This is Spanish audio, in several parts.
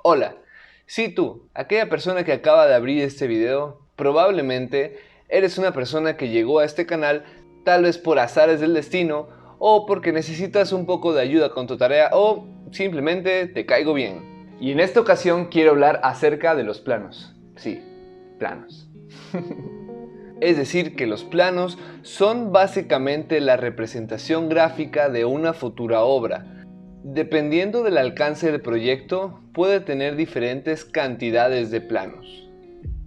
Hola, sí tú, aquella persona que acaba de abrir este video, probablemente eres una persona que llegó a este canal tal vez por azares del destino o porque necesitas un poco de ayuda con tu tarea o simplemente te caigo bien. Y en esta ocasión quiero hablar acerca de los planos. Sí, planos. Es decir, que los planos son básicamente la representación gráfica de una futura obra. Dependiendo del alcance del proyecto, puede tener diferentes cantidades de planos.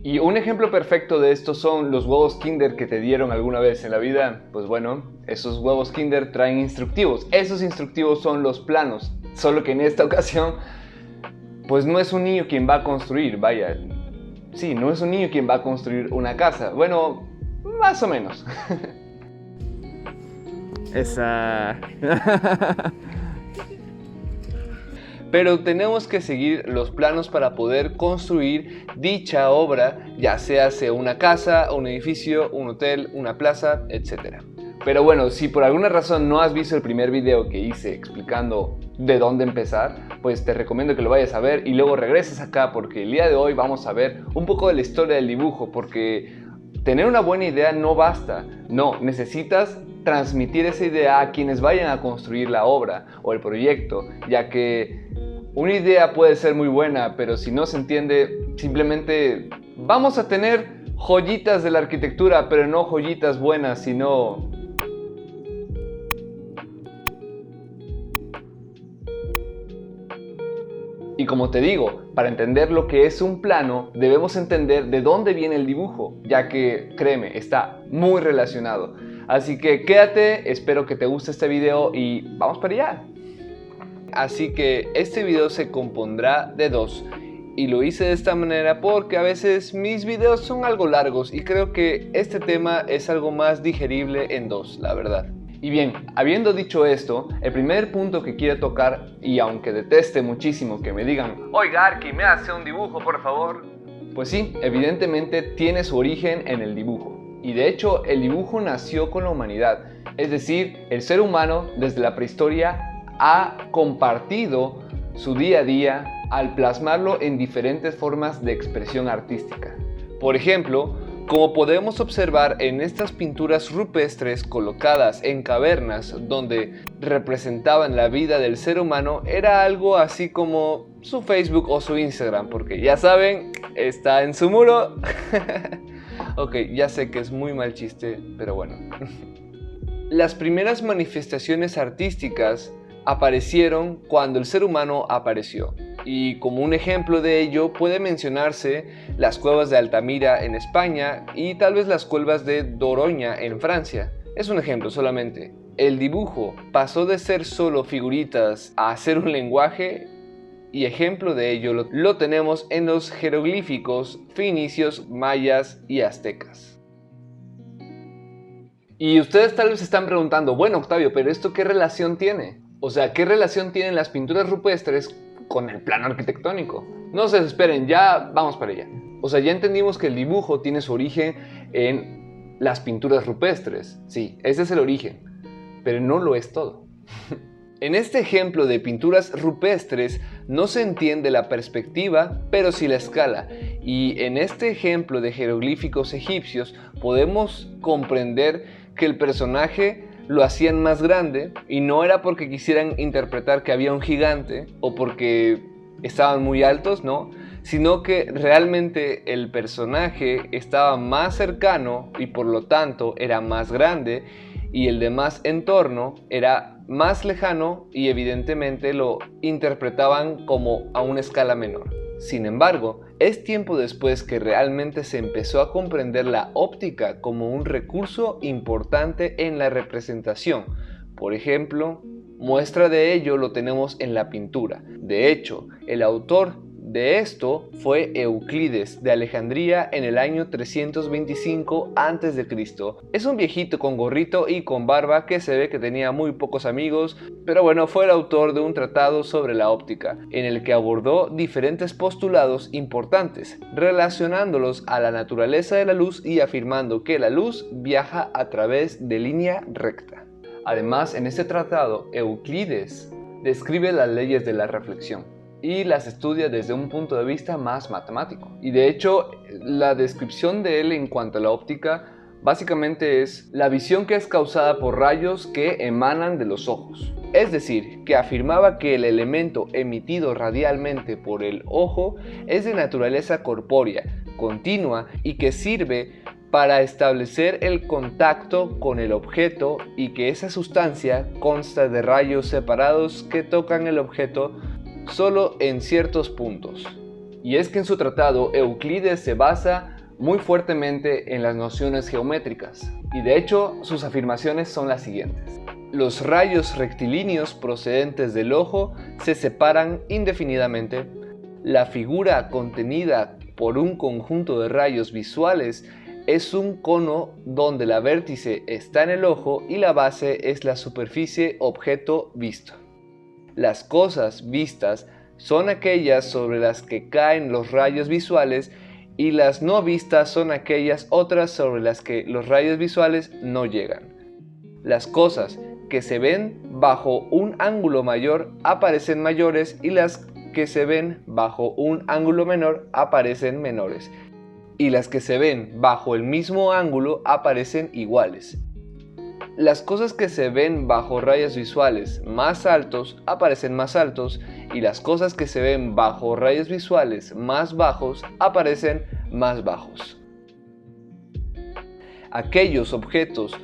Y un ejemplo perfecto de esto son los huevos Kinder que te dieron alguna vez en la vida. Pues bueno, esos huevos Kinder traen instructivos. Esos instructivos son los planos. Solo que en esta ocasión, pues no es un niño quien va a construir, vaya. Sí, no es un niño quien va a construir una casa. Bueno, más o menos. Esa... Pero tenemos que seguir los planos para poder construir dicha obra, ya sea una casa, un edificio, un hotel, una plaza, etc. Pero bueno, si por alguna razón no has visto el primer video que hice explicando de dónde empezar, pues te recomiendo que lo vayas a ver y luego regreses acá, porque el día de hoy vamos a ver un poco de la historia del dibujo, porque tener una buena idea no basta, no, necesitas transmitir esa idea a quienes vayan a construir la obra o el proyecto, ya que una idea puede ser muy buena, pero si no se entiende, simplemente vamos a tener joyitas de la arquitectura, pero no joyitas buenas, sino... Y como te digo, para entender lo que es un plano, debemos entender de dónde viene el dibujo, ya que, créeme, está muy relacionado. Así que quédate, espero que te guste este video y vamos para allá. Así que este video se compondrá de dos. Y lo hice de esta manera porque a veces mis videos son algo largos y creo que este tema es algo más digerible en dos, la verdad. Y bien, habiendo dicho esto, el primer punto que quiero tocar, y aunque deteste muchísimo que me digan "Oiga Arki, me hace un dibujo por favor", pues sí, evidentemente tiene su origen en el dibujo. Y de hecho el dibujo nació con la humanidad, es decir, el ser humano desde la prehistoria ha compartido su día a día al plasmarlo en diferentes formas de expresión artística. Por ejemplo, como podemos observar en estas pinturas rupestres colocadas en cavernas donde representaban la vida del ser humano, era algo así como su Facebook o su Instagram, porque ya saben, está en su muro. Ok, ya sé que es muy mal chiste, pero bueno. Las primeras manifestaciones artísticas aparecieron cuando el ser humano apareció. Y como un ejemplo de ello puede mencionarse las cuevas de Altamira en España y tal vez las cuevas de Doroña en Francia. Es un ejemplo solamente. El dibujo pasó de ser solo figuritas a ser un lenguaje, y ejemplo de ello lo tenemos en los jeroglíficos fenicios, mayas y aztecas. Y ustedes tal vez se están preguntando, bueno Octavio, pero ¿esto qué relación tiene? O sea, ¿qué relación tienen las pinturas rupestres con el plano arquitectónico? No se desesperen, ya vamos para allá. O sea, ya entendimos que el dibujo tiene su origen en las pinturas rupestres. Sí, ese es el origen, pero no lo es todo. En este ejemplo de pinturas rupestres no se entiende la perspectiva, pero sí la escala. Y en este ejemplo de jeroglíficos egipcios podemos comprender que el personaje lo hacían más grande y no era porque quisieran interpretar que había un gigante o porque estaban muy altos, no, sino que realmente el personaje estaba más cercano y por lo tanto era más grande y el demás entorno era más lejano y evidentemente lo interpretaban como a una escala menor. Sin embargo, es tiempo después que realmente se empezó a comprender la óptica como un recurso importante en la representación. Por ejemplo, muestra de ello lo tenemos en la pintura. De hecho, el autor de esto fue Euclides de Alejandría en el año 325 a.C. Es un viejito con gorrito y con barba que se ve que tenía muy pocos amigos, pero bueno, fue el autor de un tratado sobre la óptica, en el que abordó diferentes postulados importantes, relacionándolos a la naturaleza de la luz y afirmando que la luz viaja a través de línea recta. Además, en este tratado, Euclides describe las leyes de la reflexión. y las estudia desde un punto de vista más matemático. Y de hecho, la descripción de él en cuanto a la óptica básicamente es la visión que es causada por rayos que emanan de los ojos. Es decir, que afirmaba que el elemento emitido radialmente por el ojo es de naturaleza corpórea, continua y que sirve para establecer el contacto con el objeto y que esa sustancia consta de rayos separados que tocan el objeto solo en ciertos puntos. Y es que en su tratado Euclides se basa muy fuertemente en las nociones geométricas, y de hecho sus afirmaciones son las siguientes. Los rayos rectilíneos procedentes del ojo se separan indefinidamente. La figura contenida por un conjunto de rayos visuales es un cono donde la vértice está en el ojo y la base es la superficie objeto visto. Las cosas vistas son aquellas sobre las que caen los rayos visuales y las no vistas son aquellas otras sobre las que los rayos visuales no llegan. Las cosas que se ven bajo un ángulo mayor aparecen mayores y las que se ven bajo un ángulo menor aparecen menores. Y las que se ven bajo el mismo ángulo aparecen iguales. Las cosas que se ven bajo rayos visuales más altos aparecen más altos y las cosas que se ven bajo rayos visuales más bajos aparecen más bajos. Aquellos objetos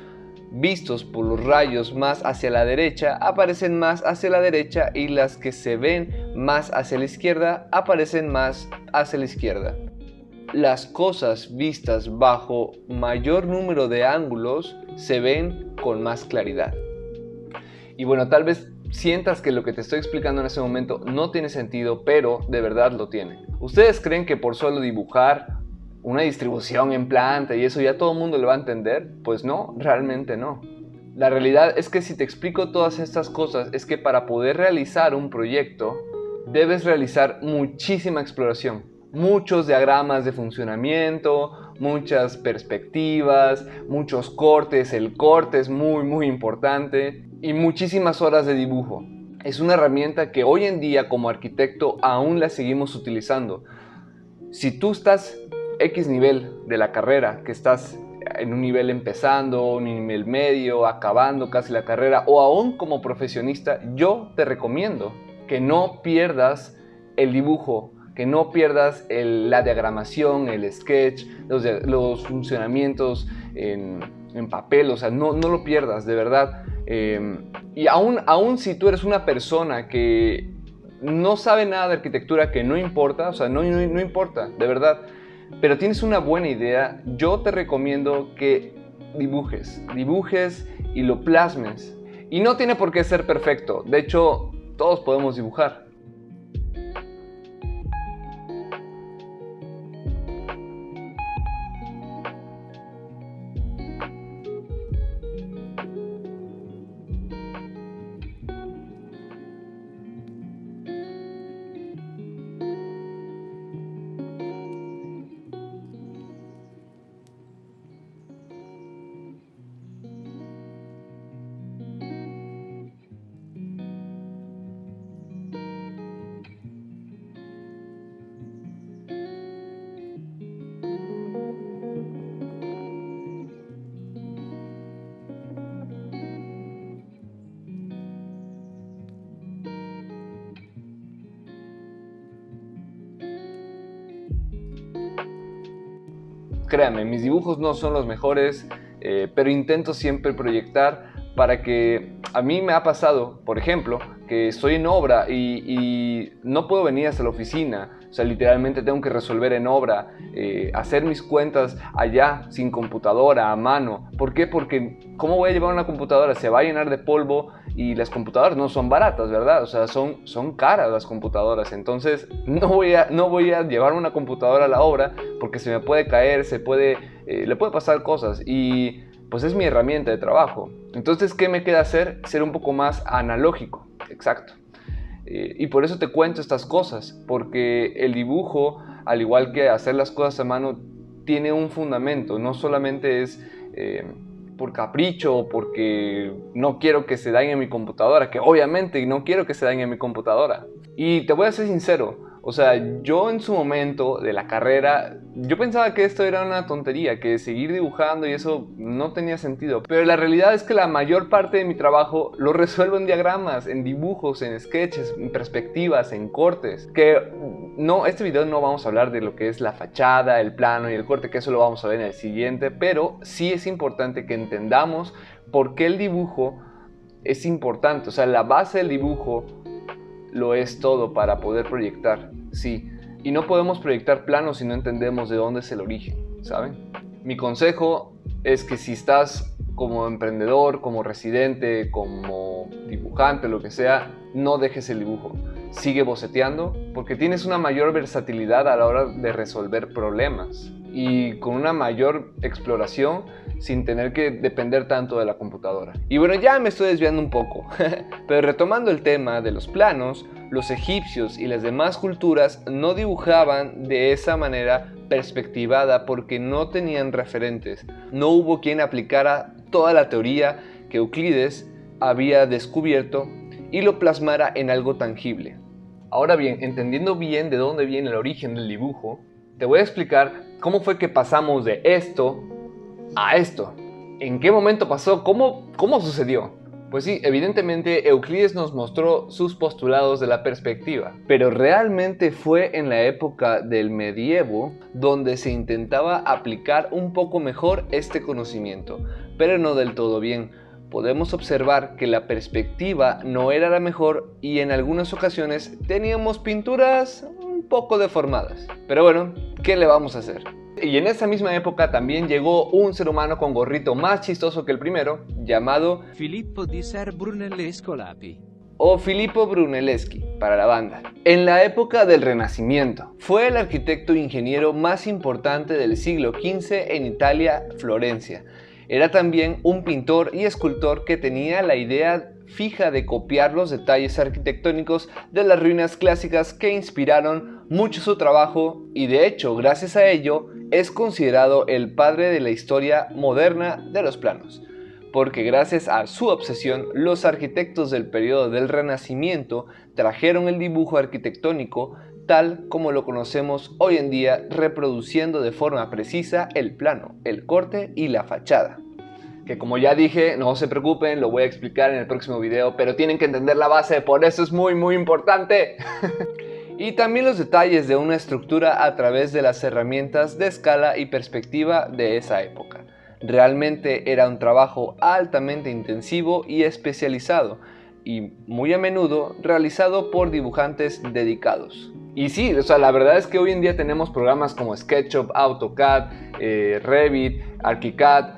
vistos por los rayos más hacia la derecha aparecen más hacia la derecha y las que se ven más hacia la izquierda aparecen más hacia la izquierda. Las cosas vistas bajo mayor número de ángulos se ven con más claridad. Y bueno, tal vez sientas que lo que te estoy explicando en ese momento no tiene sentido, pero de verdad lo tiene. ¿Ustedes creen que por solo dibujar una distribución en planta y eso ya todo el mundo lo va a entender? Pues no, realmente no. La realidad es que si te explico todas estas cosas es que para poder realizar un proyecto debes realizar muchísima exploración. Muchos diagramas de funcionamiento, muchas perspectivas, muchos cortes, el corte es muy importante y muchísimas horas de dibujo. Es una herramienta que hoy en día como arquitecto aún la seguimos utilizando. Si tú estás X nivel de la carrera, que estás en un nivel empezando, un nivel medio, acabando casi la carrera o aún como profesionista, yo te recomiendo que no pierdas el dibujo, que no pierdas la diagramación, el sketch, los funcionamientos en papel, o sea, no lo pierdas, de verdad. Y aún si tú eres una persona que no sabe nada de arquitectura, que no importa, o sea, no importa, de verdad, pero tienes una buena idea, yo te recomiendo que dibujes y lo plasmes. Y no tiene por qué ser perfecto, de hecho, todos podemos dibujar. Créanme, mis dibujos no son los mejores, pero intento siempre proyectar para que a mí me ha pasado, por ejemplo, que estoy en obra y no puedo venir hasta la oficina. O sea, literalmente tengo que resolver en obra, hacer mis cuentas allá, sin computadora, a mano. ¿Por qué? Porque ¿cómo voy a llevar una computadora? Se va a llenar de polvo y las computadoras no son baratas, ¿verdad? O sea, son caras las computadoras. Entonces, no voy a llevar una computadora a la obra porque se me puede caer, le puede pasar cosas y pues es mi herramienta de trabajo. Entonces, ¿qué me queda hacer? Ser un poco más analógico, exacto. Y por eso te cuento estas cosas, porque el dibujo, al igual que hacer las cosas a mano, tiene un fundamento. No solamente es por capricho o porque no quiero que se dañe mi computadora, que obviamente no quiero que se dañe mi computadora. Y te voy a ser sincero, o sea, yo en su momento de la carrera, yo pensaba que esto era una tontería, que seguir dibujando y eso no tenía sentido. Pero la realidad es que la mayor parte de mi trabajo lo resuelvo en diagramas, en dibujos, en sketches, en perspectivas, en cortes. Que no, este video no vamos a hablar de lo que es la fachada, el plano y el corte, que eso lo vamos a ver en el siguiente. Pero sí es importante que entendamos por qué el dibujo es importante. O sea, la base del dibujo lo es todo para poder proyectar, sí. Y no podemos proyectar planos si no entendemos de dónde es el origen, ¿saben? Mi consejo es que si estás como emprendedor, como residente, como dibujante, lo que sea, no dejes el dibujo. Sigue boceteando porque tienes una mayor versatilidad a la hora de resolver problemas y con una mayor exploración sin tener que depender tanto de la computadora. Y bueno, ya me estoy desviando un poco, pero retomando el tema de los planos, los egipcios y las demás culturas no dibujaban de esa manera perspectivada porque no tenían referentes. No hubo quien aplicara toda la teoría que Euclides había descubierto y lo plasmara en algo tangible. Ahora bien, entendiendo bien de dónde viene el origen del dibujo, te voy a explicar cómo fue que pasamos de esto a esto. ¿En qué momento pasó? ¿Cómo sucedió? Pues sí, evidentemente Euclides nos mostró sus postulados de la perspectiva, pero realmente fue en la época del medievo donde se intentaba aplicar un poco mejor este conocimiento, pero no del todo bien. Podemos observar que la perspectiva no era la mejor y en algunas ocasiones teníamos pinturas un poco deformadas. Pero bueno, ¿qué le vamos a hacer? Y en esa misma época también llegó un ser humano con gorrito más chistoso que el primero, llamado Filippo di Ser Brunellesco Lapi, o Filippo Brunelleschi para la banda. En la época del Renacimiento, fue el arquitecto e ingeniero más importante del siglo XV en Italia, Florencia. Era también un pintor y escultor que tenía la idea fija de copiar los detalles arquitectónicos de las ruinas clásicas que inspiraron mucho su trabajo y de hecho, gracias a ello, es considerado el padre de la historia moderna de los planos. Porque gracias a su obsesión, los arquitectos del periodo del Renacimiento trajeron el dibujo arquitectónico tal como lo conocemos hoy en día, reproduciendo de forma precisa el plano, el corte y la fachada. Que como ya dije, no se preocupen, lo voy a explicar en el próximo video, pero tienen que entender la base, por eso es muy importante. Y también los detalles de una estructura a través de las herramientas de escala y perspectiva de esa época. Realmente era un trabajo altamente intensivo y especializado, y muy a menudo realizado por dibujantes dedicados. Y sí, o sea, la verdad es que hoy en día tenemos programas como SketchUp, AutoCAD, Revit, ArchiCAD,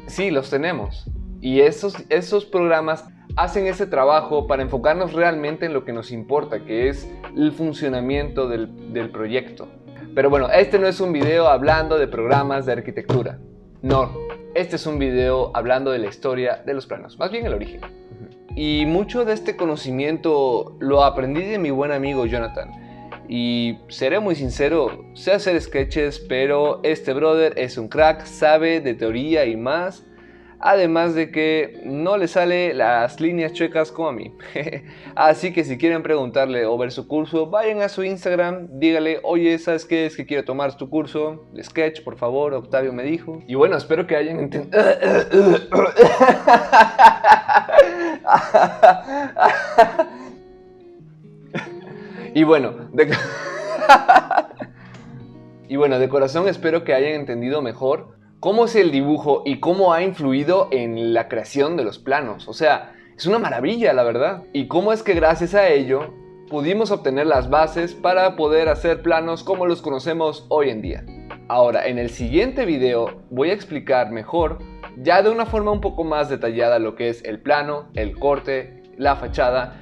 sí, los tenemos. Y esos programas hacen ese trabajo para enfocarnos realmente en lo que nos importa, que es el funcionamiento del proyecto. Pero bueno, este no es un video hablando de programas de arquitectura. No, este es un video hablando de la historia de los planos, más bien el origen. Y mucho de este conocimiento lo aprendí de mi buen amigo Jonathan. Y seré muy sincero, sé hacer sketches, pero este brother es un crack, sabe de teoría y más. Además de que no le sale las líneas chuecas como a mí. Así que si quieren preguntarle o ver su curso, vayan a su Instagram, dígale, oye, ¿sabes qué? Es que quiero tomar tu curso de sketch, por favor, Octavio me dijo. Y bueno, espero que hayan entendido. Y bueno, de corazón espero que hayan entendido mejor cómo es el dibujo y cómo ha influido en la creación de los planos. O sea, es una maravilla, la verdad. Y cómo es que gracias a ello pudimos obtener las bases para poder hacer planos como los conocemos hoy en día. Ahora, en el siguiente video voy a explicar mejor, ya de una forma un poco más detallada, lo que es el plano, el corte, la fachada,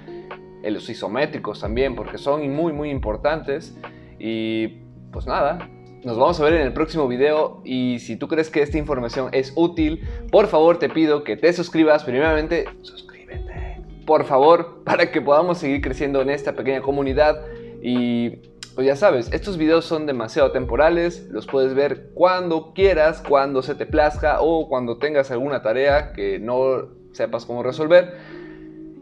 los isométricos también, porque son muy importantes. Y pues nada, nos vamos a ver en el próximo video y si tú crees que esta información es útil, por favor te pido que te suscribas. Primeramente, suscríbete, por favor, para que podamos seguir creciendo en esta pequeña comunidad. Y pues ya sabes, estos videos son demasiado temporales, los puedes ver cuando quieras, cuando se te plazca o cuando tengas alguna tarea que no sepas cómo resolver.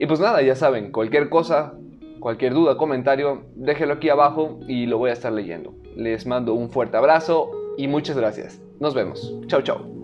Y pues nada, ya saben, cualquier cosa, cualquier duda, comentario, déjelo aquí abajo y lo voy a estar leyendo. Les mando un fuerte abrazo y muchas gracias. Nos vemos. Chao, chao.